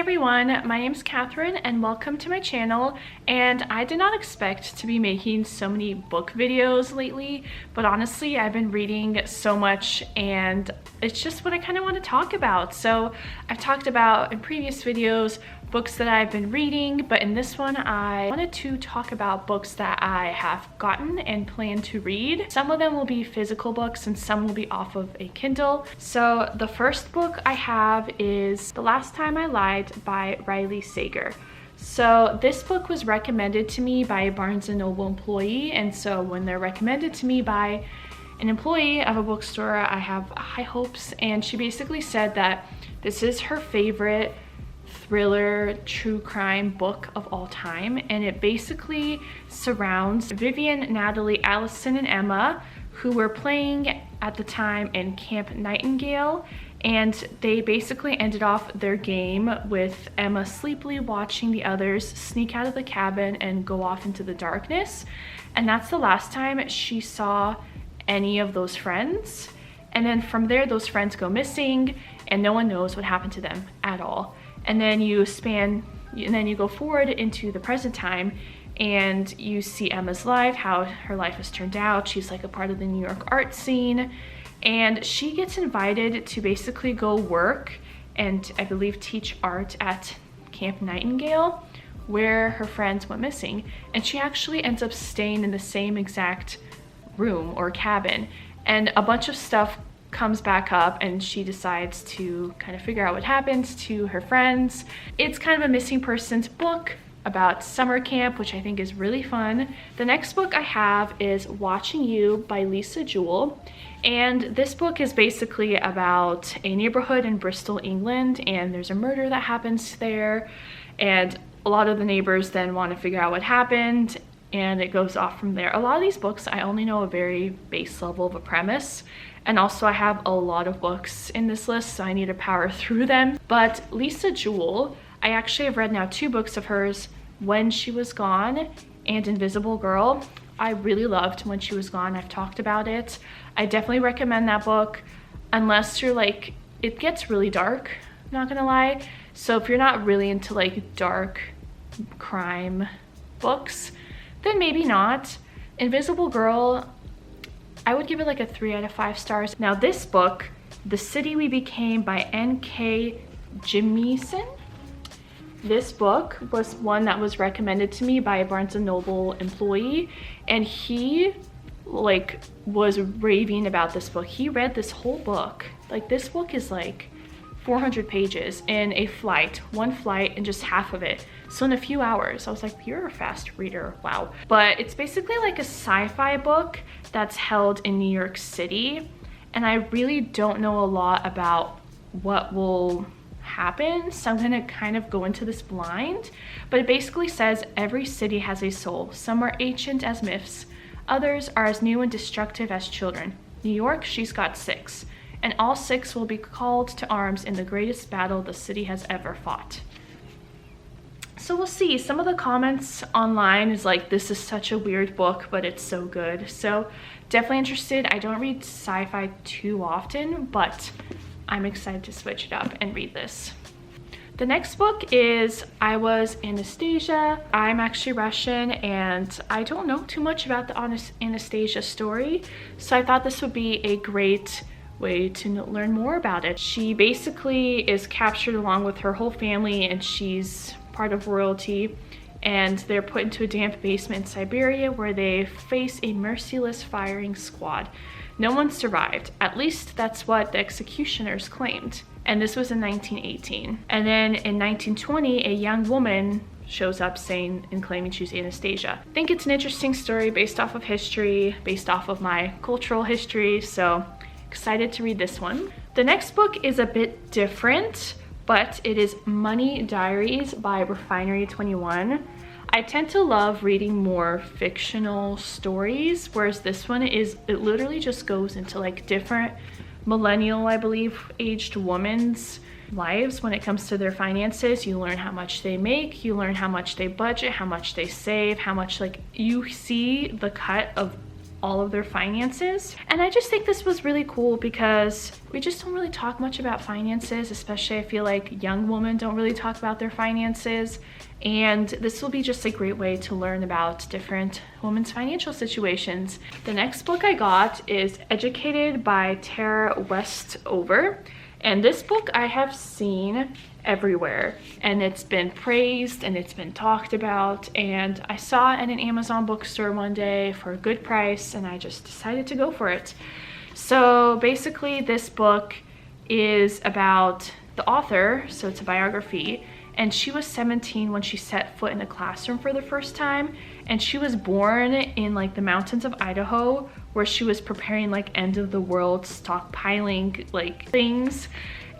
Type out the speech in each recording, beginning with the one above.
everyone, my name's Catherine and welcome to my channel. And I did not expect to be making so many book videos lately, but honestly I've been reading so much and it's just what I kind of want to talk about. So I've talked about in previous videos books that I've been reading, but in this one I wanted to talk about books that I have gotten and plan to read. Some of them will be physical books and some will be off of a Kindle. So the first book I have is The Last Time I Lied by Riley Sager. So this book was recommended to me by a Barnes & Noble employee, and so when they're recommended to me by an employee of a bookstore, I have high hopes. And she basically said that this is her favorite thriller true crime book of all time, and it basically surrounds Vivian, Natalie, Allison, and Emma, who were playing at the time in Camp Nightingale, and they basically ended off their game with Emma sleepily watching the others sneak out of the cabin and go off into the darkness, and that's the last time she saw any of those friends. And then from there those friends go missing and no one knows what happened to them at all. And then you go forward into the present time and you see Emma's life, how her life has turned out. She's like a part of the New York art scene, and she gets invited to basically go work and I believe teach art at Camp Nightingale, where her friends went missing. And she actually ends up staying in the same exact room or cabin, and a bunch of stuff comes back up and she decides to kind of figure out what happened to her friends. It's kind of a missing persons book about summer camp, which I think is really fun. The next book I have is Watching You by Lisa Jewell, and this book is basically about a neighborhood in Bristol, England, and there's a murder that happens there, and a lot of the neighbors then want to figure out what happened, and it goes off from there. A lot of these books I only know a very base level of a premise, and also I have a lot of books in this list, so I need to power through them. But Lisa Jewell, I actually have read now 2 books of hers, When She Was Gone and Invisible Girl. I really loved When She Was Gone. I've talked about it. I definitely recommend that book, unless you're like, it gets really dark, not gonna lie. So if you're not really into like dark crime books, then maybe not. Invisible Girl, I would give it like a 3 out of 5 stars. Now this book, The City We Became by N.K. Jemisin. This book was one that was recommended to me by a Barnes & Noble employee, and he like was raving about this book. He read this whole book. Like, this book is like 400 pages in a flight, one flight, and just half of it. So in a few hours. I was like, you're a fast reader, wow. But it's basically like a sci-fi book that's held in New York City, and I really don't know a lot about what will happen, so I'm gonna kind of go into this blind. But it basically says every city has a soul. Some are ancient as myths, others are as new and destructive as children. New York, she's got 6, and all 6 will be called to arms in the greatest battle the city has ever fought. So we'll see. Some of the comments online is like, this is such a weird book, but it's so good. So definitely interested. I don't read sci-fi too often, but I'm excited to switch it up and read this. The next book is Was Anastasia. I'm actually Russian and I don't know too much about the Anastasia story, so I thought this would be a great way to learn more about it. She basically is captured along with her whole family, and she's part of royalty, and they're put into a damp basement in Siberia where they face a merciless firing squad. No one survived. At least that's what the executioners claimed. And this was in 1918. And then in 1920, a young woman shows up saying and claiming she's Anastasia. I think it's an interesting story based off of history, based off of my cultural history, so excited to read this one. The next book is a bit different, but it is Money Diaries by Refinery 21. I tend to love reading more fictional stories, whereas this one it literally just goes into like different millennial, I believe, aged women's lives when it comes to their finances. You learn how much they make, you learn how much they budget, how much they save, how much, like, you see the cut of all of their finances. And I just think this was really cool because we just don't really talk much about finances, especially I feel like young women don't really talk about their finances. And this will be just a great way to learn about different women's financial situations. The next book I got is Educated by Tara Westover. And this book I have seen everywhere, and it's been praised and it's been talked about, and I saw it in an Amazon bookstore one day for a good price and I just decided to go for it. So basically this book is about the author, so it's a biography, and she was 17 when she set foot in a classroom for the first time, and she was born in like the mountains of Idaho where she was preparing like end of the world stockpiling like things.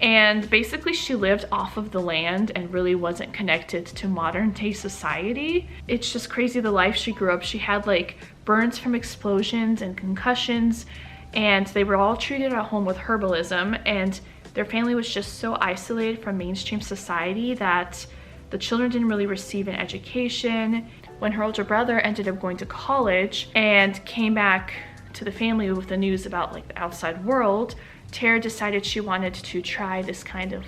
And basically she lived off of the land and really wasn't connected to modern day society. It's just crazy the life she grew up. She had like burns from explosions and concussions, and they were all treated at home with herbalism, and their family was just so isolated from mainstream society that the children didn't really receive an education. When her older brother ended up going to college and came back to the family with the news about like the outside world, Tara decided she wanted to try this kind of,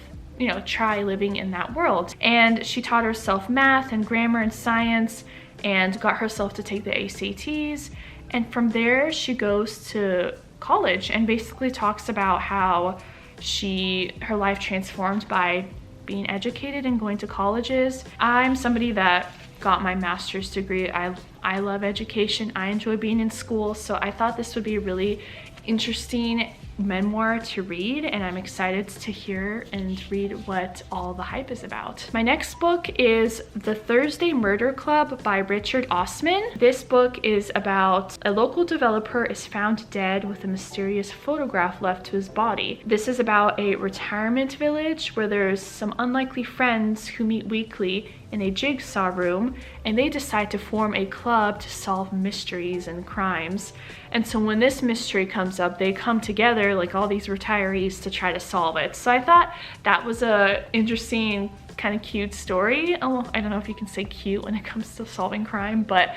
try living in that world. And she taught herself math and grammar and science and got herself to take the ACTs. And from there, she goes to college and basically talks about how her life transformed by being educated and going to colleges. I'm somebody that got my master's degree. I love education. I enjoy being in school. So I thought this would be a really interesting memoir to read, and I'm excited to hear and read what all the hype is about. My next book is The Thursday Murder Club by Richard Osman. This book is about a local developer is found dead with a mysterious photograph left to his body. This is about a retirement village where there's some unlikely friends who meet weekly in a jigsaw room, and they decide to form a club to solve mysteries and crimes. And so when this mystery comes up, they come together, like all these retirees, to try to solve it. So I thought that was a interesting, kind of cute story. Oh, I don't know if you can say cute when it comes to solving crime, but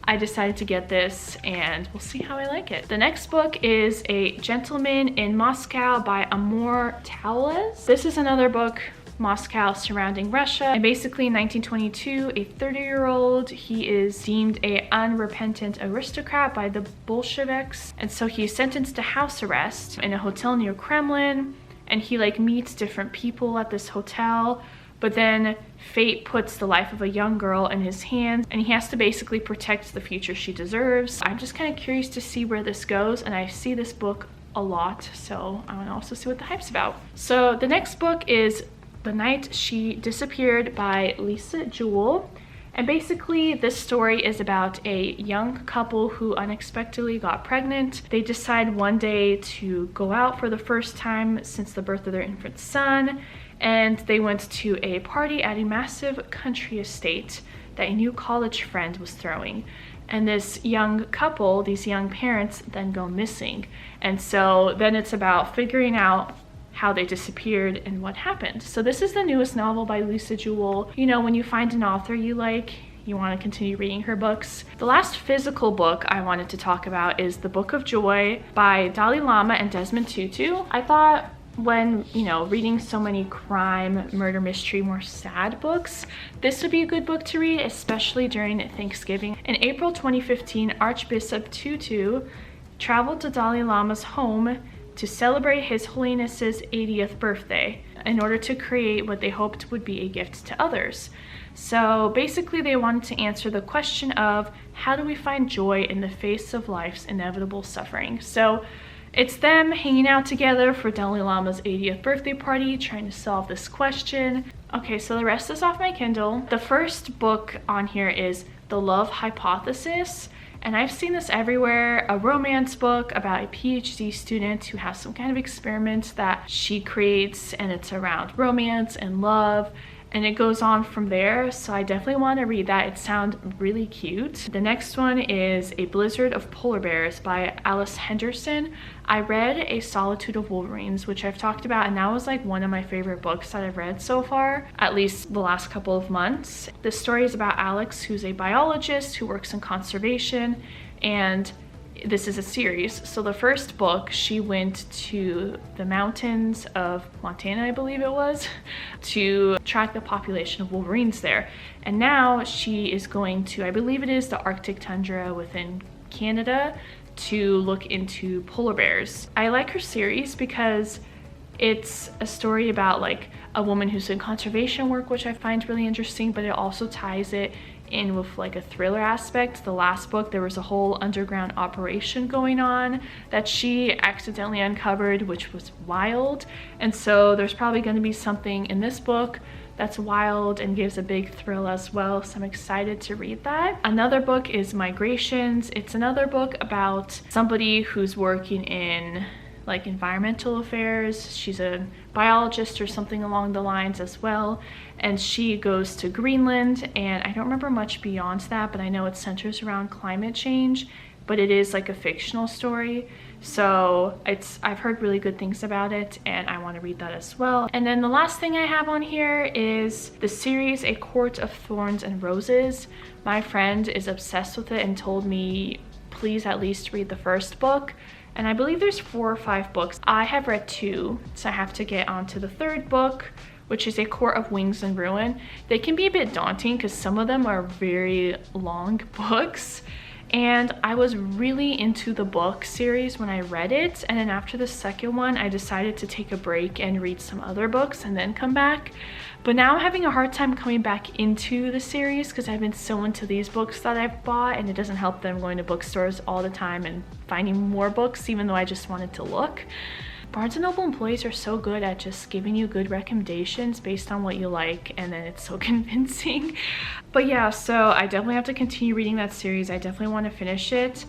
I decided to get this and we'll see how I like it. The next book is A Gentleman in Moscow by Amor Towles. This is another book, Moscow surrounding Russia. And basically in 1922, a 30-year-old, he is deemed an unrepentant aristocrat by the Bolsheviks. And so he's sentenced to house arrest in a hotel near Kremlin. And he like meets different people at this hotel. But then fate puts the life of a young girl in his hands, and he has to basically protect the future she deserves. I'm just kind of curious to see where this goes, and I see this book a lot, so I want to also see what the hype's about. So the next book is The Night She Disappeared by Lisa Jewell. And basically this story is about a young couple who unexpectedly got pregnant. They decide one day to go out for the first time since the birth of their infant son, and they went to a party at a massive country estate that a new college friend was throwing. And this young couple, these young parents, then go missing. And so then it's about figuring out how they disappeared and what happened. So this is the newest novel by Lisa Jewell. You know, when you find an author you like, you want to continue reading her books. The last physical book I wanted to talk about is The Book of Joy by Dalai Lama and Desmond Tutu. I thought when, reading so many crime, murder, mystery, more sad books, this would be a good book to read, especially during Thanksgiving. In April 2015, Archbishop Tutu traveled to Dalai Lama's home to celebrate His Holiness's 80th birthday in order to create what they hoped would be a gift to others. So basically they wanted to answer the question of how do we find joy in the face of life's inevitable suffering. So it's them hanging out together for Dalai Lama's 80th birthday party, trying to solve this question. Okay, so the rest is off my Kindle. The first book on here is The Love Hypothesis. And I've seen this everywhere, a romance book about a PhD student who has some kind of experiment that she creates, and it's around romance and love, and it goes on from there. So I definitely want to read that. It sounds really cute. The next one is A Blizzard of Polar Bears by Alice Henderson. I read A Solitude of Wolverines, which I've talked about, and that was like one of my favorite books that I've read so far, at least the last couple of months. This story is about Alex, who's a biologist who works in conservation, and this is a series. So the first book, she went to the mountains of Montana, I believe it was, to track the population of wolverines there. And now she is going to, I believe it is the Arctic tundra within Canada, to look into polar bears. I like her series because it's a story about like a woman who's in conservation work, which I find really interesting, but it also ties it in with like a thriller aspect. The last book, there was a whole underground operation going on that she accidentally uncovered, which was wild. And so there's probably going to be something in this book that's wild and gives a big thrill as well. So I'm excited to read that. Another book is Migrations. It's another book about somebody who's working in like environmental affairs. She's a biologist or something along the lines as well, and she goes to Greenland, and I don't remember much beyond that, but I know it centers around climate change, but it is like a fictional story. So I've heard really good things about it, and I want to read that as well. And then the last thing I have on here is the series A Quart of Thorns and Roses. My friend is obsessed with it and told me please at least read the first book. And I believe there's 4 or 5 books. I have read 2, so I have to get onto the third book, which is A Quart of Wings and Ruin. They can be a bit daunting because some of them are very long books. And I was really into the book series when I read it. And then after the second one, I decided to take a break and read some other books and then come back. But now I'm having a hard time coming back into the series because I've been so into these books that I've bought, and it doesn't help that I'm going to bookstores all the time and finding more books even though I just wanted to look. Barnes & Noble employees are so good at just giving you good recommendations based on what you like, and then it's so convincing. But yeah, so I definitely have to continue reading that series. I definitely want to finish it,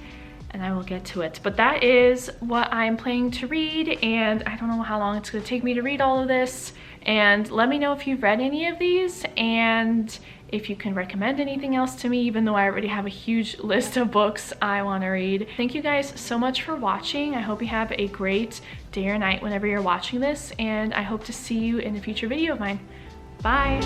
and I will get to it. But that is what I'm planning to read, and I don't know how long it's going to take me to read all of this. And let me know if you've read any of these, and if you can recommend anything else to me, even though I already have a huge list of books I want to read. Thank you guys so much for watching. I hope you have a great day or night whenever you're watching this, and I hope to see you in a future video of mine. Bye!